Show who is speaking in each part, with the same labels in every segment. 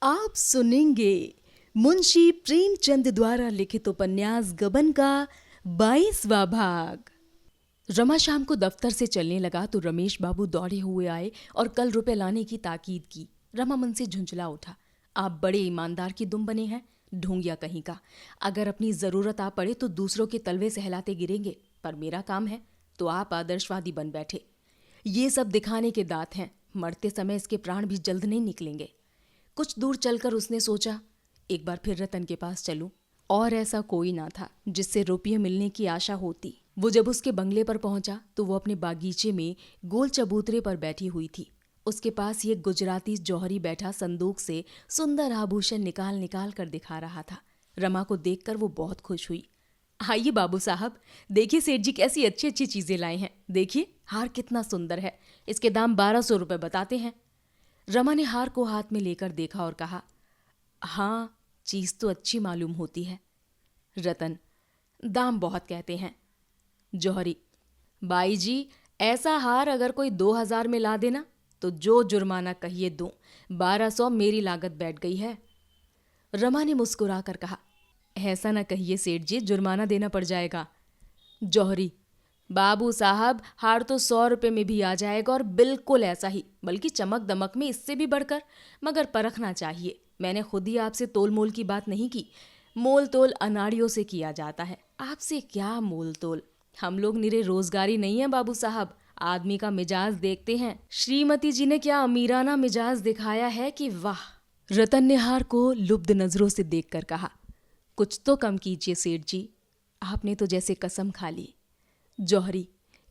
Speaker 1: आप सुनेंगे मुंशी प्रेमचंद द्वारा लिखित उपन्यास गबन का 22वां भाग। रमा शाम को दफ्तर से चलने लगा तो रमेश बाबू दौड़े हुए आए और कल रुपए लाने की ताकीद की। रमा मन से झुंझला उठा। आप बड़े ईमानदार की दुम बने हैं, ढोंगिया कहीं का। अगर अपनी जरूरत आ पड़े तो दूसरों के तलवे सहलाते गिरेंगे, पर मेरा काम है तो आप आदर्शवादी बन बैठे। ये सब दिखाने के दांत हैं, मरते समय इसके प्राण भी जल्द नहीं निकलेंगे। कुछ दूर चलकर उसने सोचा, एक बार फिर रतन के पास चलूं। और ऐसा कोई ना था जिससे रुपये मिलने की आशा होती। वो जब उसके बंगले पर पहुंचा तो वो अपने बागीचे में गोल चबूतरे पर बैठी हुई थी। उसके पास ये गुजराती जौहरी बैठा संदूक से सुंदर आभूषण निकाल निकाल कर दिखा रहा था। रमा को देखकर वो बहुत खुश हुई। आइए बाबू साहब, देखिए सेठ जी कैसी अच्छी अच्छी चीजें लाए हैं। देखिए हार कितना सुंदर है, इसके दाम 1200 रुपये बताते हैं। रमा ने हार को हाथ में लेकर देखा और कहा, हाँ चीज तो अच्छी मालूम होती है। रतन, दाम बहुत कहते हैं। जौहरी, बाई जी ऐसा हार अगर कोई 2000 में ला देना तो जो जुर्माना कहिए दूं, 1200 मेरी लागत बैठ गई है। रमा ने मुस्कुरा कर कहा, ऐसा ना कहिए सेठ जी, जुर्माना देना पड़ जाएगा। जौहरी, बाबू साहब हार तो 100 रुपये में भी आ जाएगा और बिल्कुल ऐसा ही, बल्कि चमक दमक में इससे भी बढ़कर, मगर परखना चाहिए। मैंने खुद ही आपसे तोल मोल की बात नहीं की। मोल तोल अनाड़ियों से किया जाता है, आपसे क्या मोल तोल। हम लोग निरे रोजगारी नहीं है बाबू साहब, आदमी का मिजाज देखते हैं। श्रीमती जी ने क्या अमीराना मिजाज दिखाया है कि वाह। रतन ने हार को लुब्ध नजरों से देखकर कहा, कुछ तो कम कीजिए सेठ जी, आपने तो जैसे कसम खा ली। जौहरी,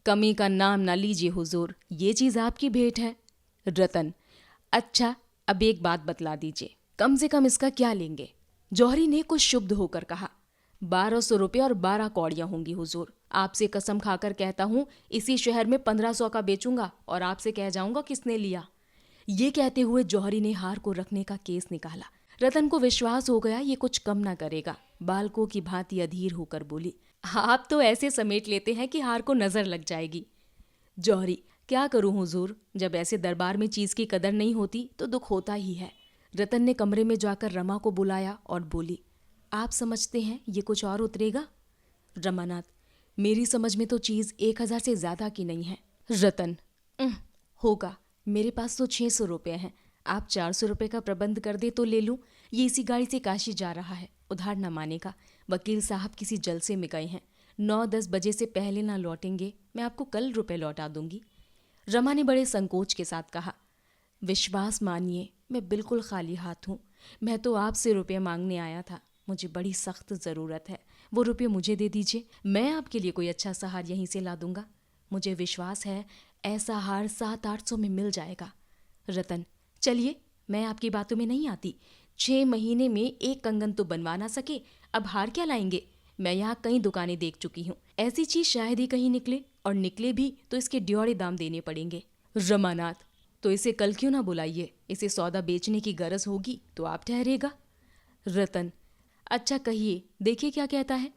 Speaker 1: कमी का नाम ना लीजिए हुजूर, ये चीज आपकी भेंट है। रतन, अच्छा अब एक बात बतला दीजिए, कम से कम इसका क्या लेंगे। जौहरी ने कुछ शुब्ध होकर कहा, 1200 रुपये और 12 कौड़ियां होंगी हुजूर। आपसे कसम खाकर कहता हूं इसी शहर में 1500 का बेचूंगा और आपसे कह जाऊंगा किसने लिया। ये कहते हुए जौहरी ने हार को रखने का केस निकाला। रतन को विश्वास हो गया ये कुछ कम ना करेगा। बालकों की भांति अधीर होकर बोली, आप तो ऐसे समेट लेते हैं कि हार को नजर लग जाएगी। जौहरी, क्या करूं हुजूर, जब ऐसे दरबार में चीज की कदर नहीं होती तो दुख होता ही है। रतन ने कमरे में जाकर रमा को बुलाया और बोली, आप समझते हैं ये कुछ और उतरेगा। रमानाथ, मेरी समझ में तो चीज 1000 से ज्यादा की नहीं है। रतन, होगा, मेरे पास तो 600 रुपये हैं। आप 400 रुपये का प्रबंध कर दे तो ले लूं। ये इसी गाड़ी से काशी जा रहा है, उधार न मानेगा। वकील साहब किसी जलसे में गए हैं, 9-10 बजे से पहले ना लौटेंगे। मैं आपको कल रुपए लौटा दूंगी। रमा ने बड़े संकोच के साथ कहा, विश्वास मानिए मैं बिल्कुल खाली हाथ हूँ। मैं तो आपसे रुपये मांगने आया था, मुझे बड़ी सख्त ज़रूरत है। वो रुपये मुझे दे दीजिए, मैं आपके लिए कोई अच्छा सा हार यहीं से ला दूंगा। मुझे विश्वास है ऐसा हार 700-800 में मिल जाएगा। रतन, चलिए मैं आपकी बातों में नहीं आती। 6 महीने में एक कंगन तो बनवा ना सके, अब हार क्या लाएंगे। मैं यहाँ कई दुकानें देख चुकी हूँ, ऐसी चीज शायद ही कहीं निकले, और निकले भी तो इसके ड्योड़े दाम देने पड़ेंगे। रमानाथ, तो इसे कल क्यों ना बुलाइए, इसे सौदा बेचने की गरज होगी तो आप ठहरेगा। रतन, अच्छा कहिए, देखिए क्या कहता है।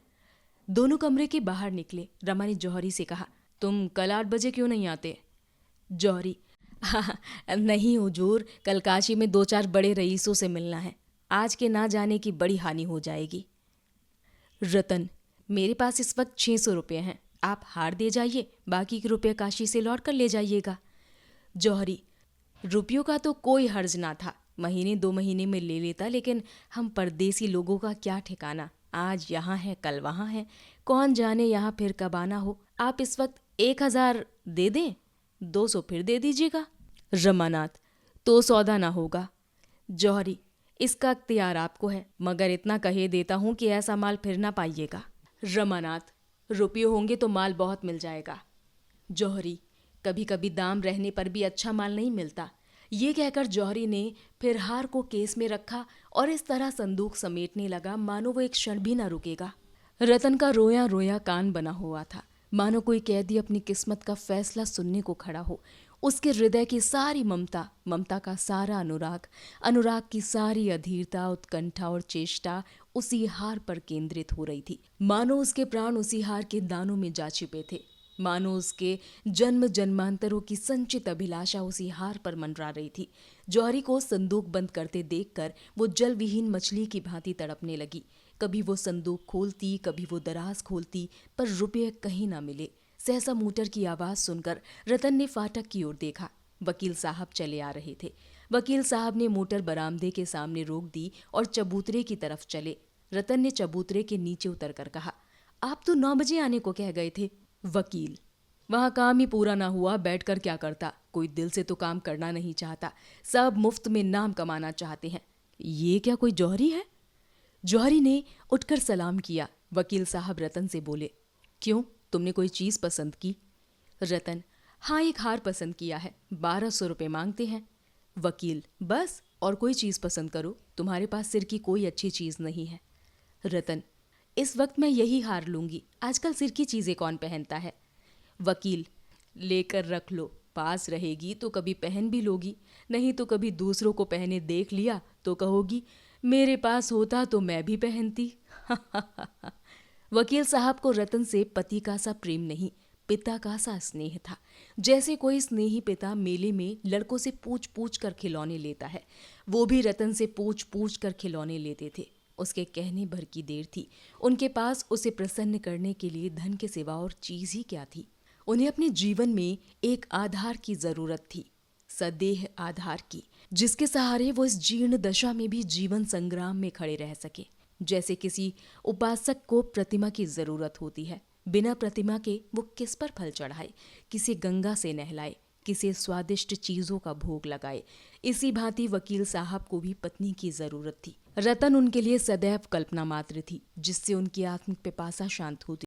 Speaker 1: दोनों कमरे के बाहर निकले। रमा ने जौहरी से कहा, तुम कल 8 बजे क्यों नहीं आते। जौहरी, नहीं हुजूर, कल काशी में 2-4 बड़े रईसों से मिलना है, आज के ना जाने की बड़ी हानि हो जाएगी। रतन, मेरे पास इस वक्त 600 रुपये हैं, आप हार दे जाइए, बाकी के रुपये काशी से लौट कर ले जाइएगा। जौहरी, रुपयों का तो कोई हर्ज ना था, महीने 2 महीने में ले लेता, लेकिन हम परदेसी लोगों का क्या ठिकाना, आज यहाँ है कल वहाँ है, कौन जाने यहाँ फिर कब आना हो। आप इस वक्त 1000 दे दें, 200 फिर दे दीजिएगा। रमानाथ, तो सौदा ना होगा। जौहरी, इसका अख्तियार आपको है, मगर इतना कहे देता हूं कि ऐसा माल फिर ना पाइएगा। रमानाथ, रुपये होंगे तो माल बहुत मिल जाएगा। जौहरी, कभी कभी दाम रहने पर भी अच्छा माल नहीं मिलता। ये कहकर जौहरी ने फिर हार को केस में रखा और इस तरह संदूक समेटने लगा मानो वो एक क्षण भी ना रुकेगा। रतन का रोया रोया कान बना हुआ था, मानो कोई कैदी अपनी किस्मत का फैसला सुनने को खड़ा हो। उसके हृदय की सारी ममता, ममता का सारा अनुराग, अनुराग की सारी अधीरता, उत्कंठा और चेष्टा उसी हार पर केंद्रित हो रही थी। मानो उसके प्राण उसी हार के दानों में जा छिपे थे, मानो उसके जन्म जन्मांतरों की संचित अभिलाषा उसी हार पर मंडरा रही थी। जौहरी को संदूक बंद करते देखकर वो जल विहीन मछली की भांति तड़पने लगी। कभी वो संदूक खोलती, कभी वो दराज खोलती, पर रुपये कहीं ना मिले। सहसा मोटर की आवाज सुनकर रतन ने फाटक की ओर देखा। वकील साहब चले आ रहे थे। वकील साहब ने मोटर बरामदे के सामने रोक दी और चबूतरे की तरफ चले। रतन ने चबूतरे के नीचे उतरकर कहा, आप तो 9 बजे आने को कह गए थे। वकील, वहां काम ही पूरा ना हुआ, बैठकर क्या करता। कोई दिल से तो काम करना नहीं चाहता, सब मुफ्त में नाम कमाना चाहते हैं। ये क्या कोई जौहरी है? जौहरी ने उठकर सलाम किया। वकील साहब रतन से बोले, क्यों, तुमने कोई चीज पसंद की? रतन, हाँ, एक हार पसंद किया है, 1200 रुपये मांगते हैं। वकील, बस, और कोई चीज पसंद करो, तुम्हारे पास सिर की कोई अच्छी चीज नहीं है। रतन, इस वक्त मैं यही हार लूंगी, आजकल सिर की चीजें कौन पहनता है। वकील, लेकर रख लो, पास रहेगी तो कभी पहन भी लोगी, नहीं तो कभी दूसरों को पहने देख लिया तो कहोगी मेरे पास होता तो मैं भी पहनती। वकील साहब को रतन से पति का सा प्रेम नहीं, पिता का सा स्नेह था। जैसे कोई स्नेही पिता मेले में लड़कों से पूछ पूछ कर खिलौने लेता है, वो भी रतन से पूछ पूछ कर खिलौने लेते थे। उसके कहने भर की देर थी। उनके पास उसे प्रसन्न करने के लिए धन के सिवा और चीज ही क्या थी। उन्हें अपने जीवन में एक आधार की जरूरत थी, सदेह आधार की, जिसके सहारे वो इस जीर्ण दशा में भी जीवन संग्राम में खड़े रह सके। जैसे किसी उपासक को प्रतिमा की जरूरत होती है, बिना प्रतिमा के वो किस पर फल चढ़ाए, किसे गंगा से नहलाए, किसे स्वादिष्ट चीजों का भोग लगाए। इसी भांति वकील साहब को भी पत्नी की जरूरत थी। रतन उनके लिए सदैव कल्पना मात्र थी, जिससे उनकी आत्मिक पिपासा शांत होती